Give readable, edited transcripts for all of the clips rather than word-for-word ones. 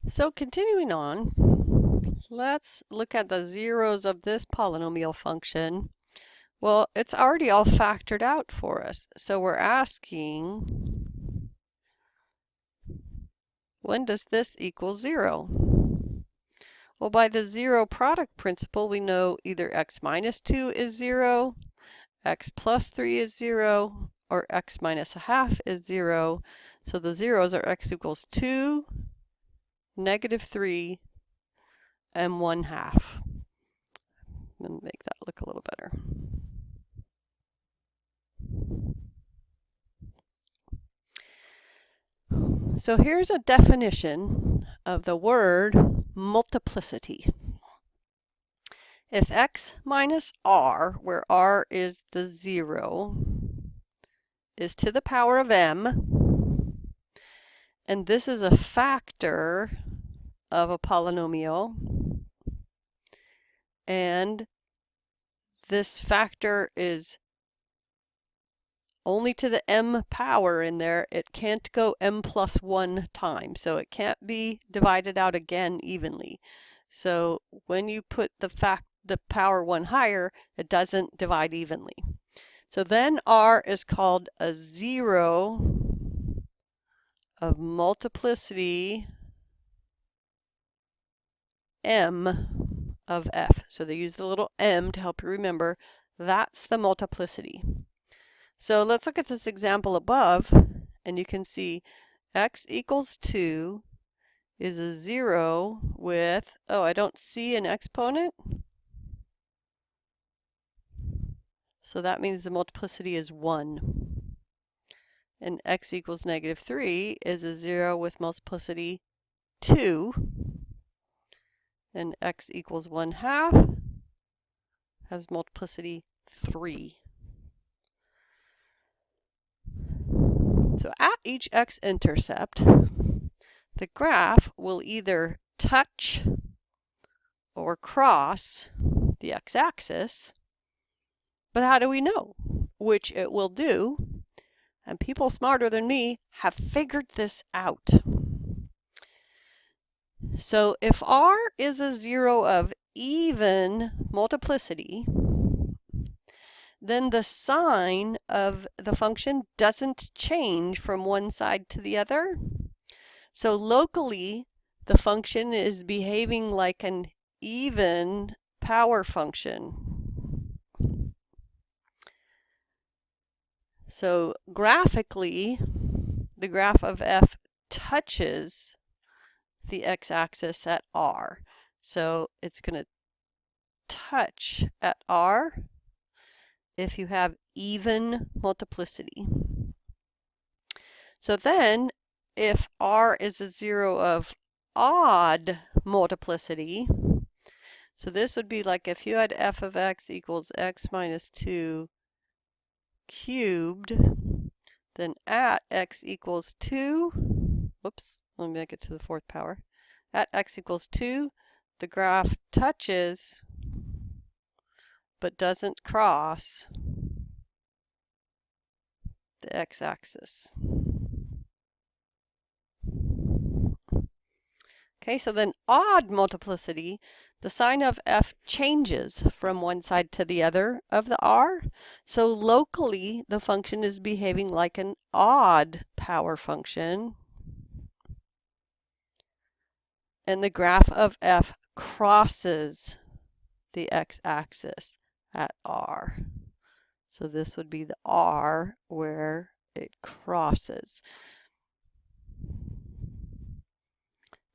So continuing on, let's look at the zeros of this polynomial function. Well, it's already all factored out for us. So we're asking, when does this equal 0? Well, by the zero product principle, we know either x minus 2 is 0, x plus 3 is 0, or x minus a half is 0. So the zeros are x equals 2, -3, and 1/2. Let me make that look a little better. So here's a definition of the word multiplicity. If x minus r, where r is the 0, is to the power of m, and this is a factor of a polynomial, and this factor is only to the m power in there, it can't go m plus 1 times, so it can't be divided out again evenly. So when you put the power 1 higher, it doesn't divide evenly. So then r is called a zero of multiplicity m of f. So they use the little m to help you remember. That's the multiplicity. So let's look at this example above, and you can see x equals 2 is a 0 with, oh, I don't see an exponent. So that means the multiplicity is 1. And x equals -3 is a 0 with multiplicity 2. And x equals 1/2 has multiplicity 3. So at each x-intercept, the graph will either touch or cross the x-axis, but how do we know which it will do? And people smarter than me have figured this out. So if r is a 0 of even multiplicity, then the sign of the function doesn't change from one side to the other. So locally, the function is behaving like an even power function. So graphically, the graph of f touches the x-axis at r. So it's going to touch at r if you have even multiplicity. So then, if r is a 0 of odd multiplicity, so this would be like if you had f of x equals x minus 2 cubed, then at x equals 2, whoops, let me make it to the 4th power. At x equals 2, the graph touches but doesn't cross the x-axis. Okay, so then odd multiplicity, the sign of f changes from one side to the other of the r. So locally, the function is behaving like an odd power function. And the graph of f crosses the x-axis at r. So this would be the r where it crosses.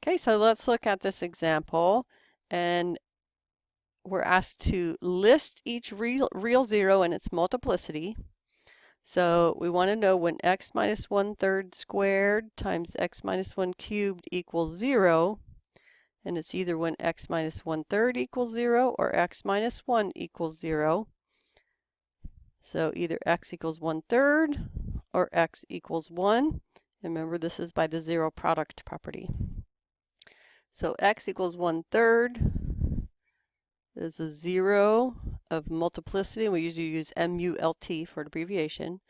Okay, so let's look at this example, and we're asked to list each real zero and its multiplicity. So we want to know when x minus 1/3 squared times x minus 1 cubed equals 0, and it's either when x minus 1/3 equals 0 or x minus 1 equals 0. So either x equals 1/3 or x equals 1. And remember, this is by the zero product property. So x equals 1/3 is a 0 of multiplicity. We usually use MULT for abbreviation.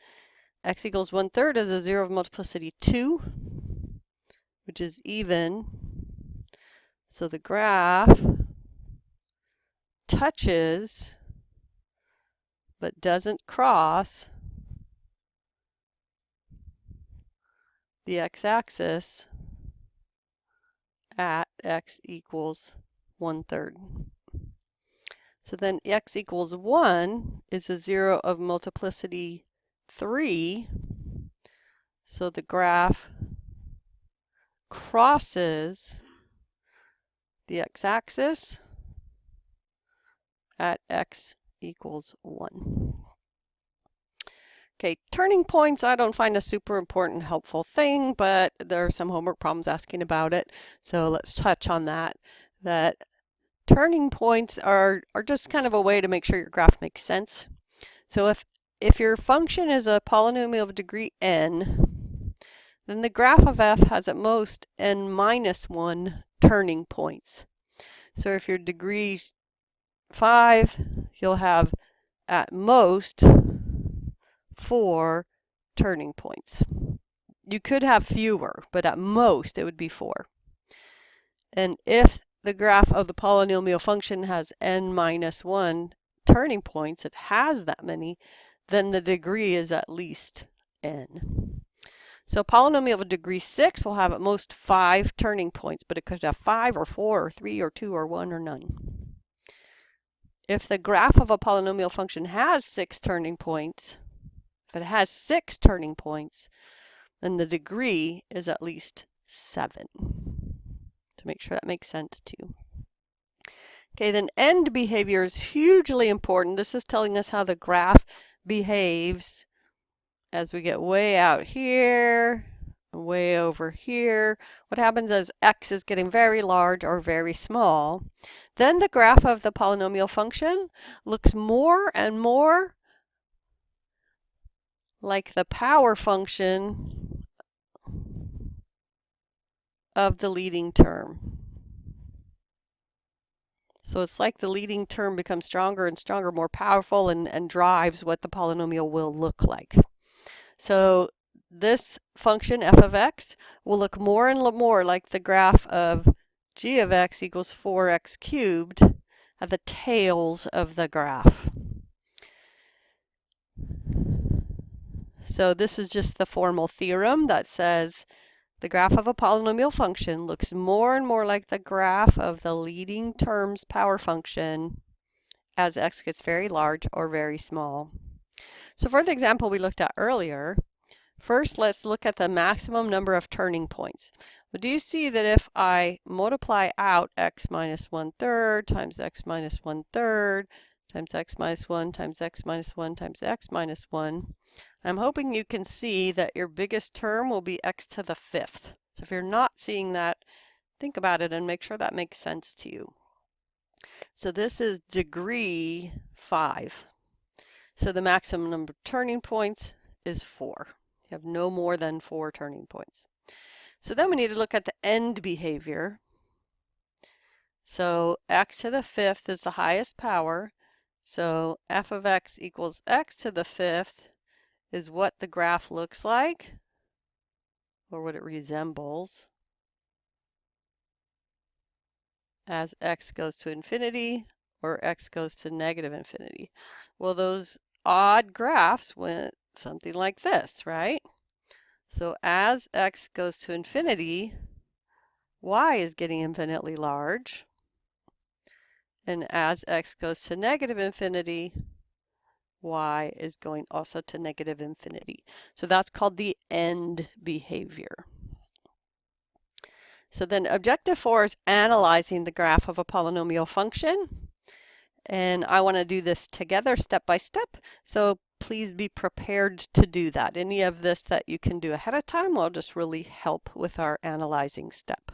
X equals 1/3 is a 0 of multiplicity 2, which is even So the graph touches but doesn't cross the x-axis at x equals 1/3. So then x equals 1 is a 0 of multiplicity 3. So the graph crosses the x-axis at x equals 1. Okay, turning points I don't find a super important helpful thing, but there are some homework problems asking about it. So let's touch on that. That turning points are just kind of a way to make sure your graph makes sense. So if your function is a polynomial of degree n, then the graph of f has at most n minus 1 turning points. So if you're degree 5, you'll have at most 4 turning points. You could have fewer, but at most it would be 4. And if the graph of the polynomial function has n minus 1 turning points, it has that many, then the degree is at least n. So a polynomial of degree 6 will have at most 5 turning points, but it could have 5 or 4 or 3 or 2 or 1 or none. If the graph of a polynomial function has 6 turning points, if it has 6 turning points, then the degree is at least 7. To make sure that makes sense too. Okay, then end behavior is hugely important. This is telling us how the graph behaves as we get way out here, way over here. What happens is x is getting very large or very small. Then the graph of the polynomial function looks more and more like the power function of the leading term. So it's like the leading term becomes stronger and stronger, more powerful, and drives what the polynomial will look like. So this function f of x will look more and more like the graph of g of x equals 4x cubed at the tails of the graph. So this is just the formal theorem that says the graph of a polynomial function looks more and more like the graph of the leading term's power function as x gets very large or very small. So for the example we looked at earlier, first let's look at the maximum number of turning points. But do you see that if I multiply out x minus 1/3 times x minus 1/3 times x minus 1 times x minus 1 times x minus 1, I'm hoping you can see that your biggest term will be x to the 5th. So if you're not seeing that, think about it and make sure that makes sense to you. So this is degree 5. So the maximum number of turning points is 4. You have no more than 4 turning points. So then we need to look at the end behavior. So x to the 5th is the highest power. So f of x equals x to the 5th is what the graph looks like, or what it resembles, as x goes to infinity or x goes to negative infinity. Well, those odd graphs went something like this, right? So as x goes to infinity, y is getting infinitely large. And as x goes to negative infinity, y is going also to negative infinity. So that's called the end behavior. So then objective 4 is analyzing the graph of a polynomial function. And I want to do this together step by step. So please be prepared to do that. Any of this that you can do ahead of time will just really help with our analyzing step.